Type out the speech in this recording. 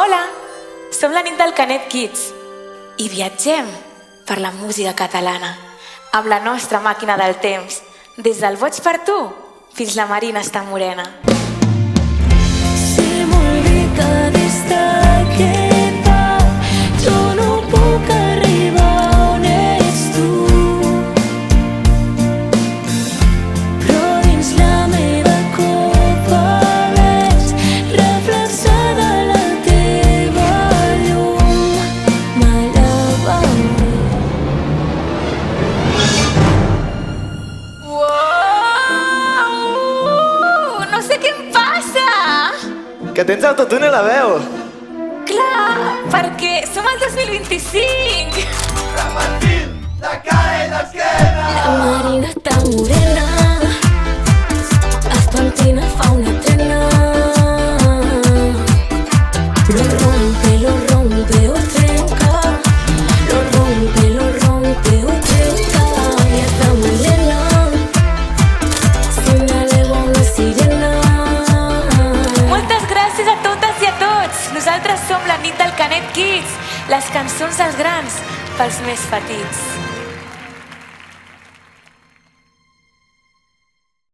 Hola, som la nit del Canet Kids i viatgem per la música catalana amb la nostra màquina del temps, des del Boig per tu fins la Marina està morena. Sé molt bé que des d'aquest bar jo no puc arribar on ets tu, però dins la meva copa veig reflexada la teva llum. M'alaba. Uau! No sé què em passa! Que tens autotune a la veu! Clar, perquè som al 2025! La Marina està morena, es pentina, fa una trena. Lo rompe o trenca, lo rompe o trenca. I està morena, sona-li una sirena. Moltes gràcies a totes i a tots! Nosaltres som la nit del Canet Kids, les cançons dels grans pels més petits.